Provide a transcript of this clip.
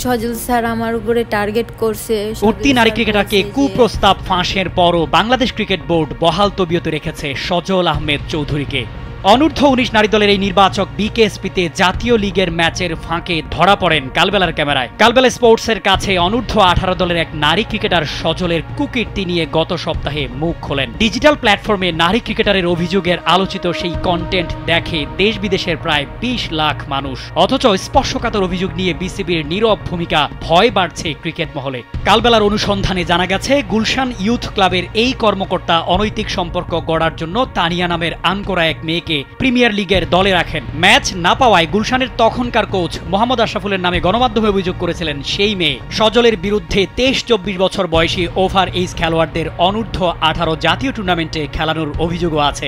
সজল sir আমার উপরে target করছে। উঠতি নারী ক্রিকেটারকে কুপ্রস্তাব ফাঁসের পরও বাংলাদেশ ক্রিকেট বোর্ড বহাল তবিয়তে রেখেছে সজল আহমেদ চৌধুরীকে। অনূর্ধ্ব ১৯ নারী দলের এই নির্বাচক বিকেএসপিতে জাতীয় লিগের ম্যাচের ফাঁকে ধরা পড়েন কালবেলার ক্যামেরায়। কালবেলা স্পোর্টসের কাছে অনূর্ধ্ব ১৮ দলের এক নারী ক্রিকেটার সজলের কুকীর্তি নিয়ে গত সপ্তাহে মুখ খোলেন। ডিজিটাল প্ল্যাটফর্মে নারী ক্রিকেটারের অভিযোগের আলোচিত সেই কন্টেন্ট দেখে দেশ বিদেশের প্রায় ২০ লাখ মানুষ। অথচ স্পর্শকাতর অভিযোগ নিয়ে বিসিবির নীরব ভূমিকা ভয় বাড়ছে ক্রিকেট মহলে। কালবেলার অনুসন্ধানে জানা গেছে গুলশান ইউথ ক্লাবের এই কর্মকর্তা অনৈতিক সম্পর্ক গড়ার জন্য তানিয়া নামের আনকোরা এক মেয়েকে প্রিমিয়ার লিগের দলে রাখেন। ম্যাচ না পাওয়ায় গুলশানের তখনকার কোচ মোহাম্মদ আশরাফুলের নামে গণমাধ্যমে অভিযোগ করেছিলেন সেই মেয়ে। সজলের বিরুদ্ধে ২৩-২৪ বছর বয়সী ওভার এইজ খেলোয়াড়দের অনূর্ধ্ব ১৮ জাতীয় টুর্নামেন্টে খেলানোর অভিযোগও আছে।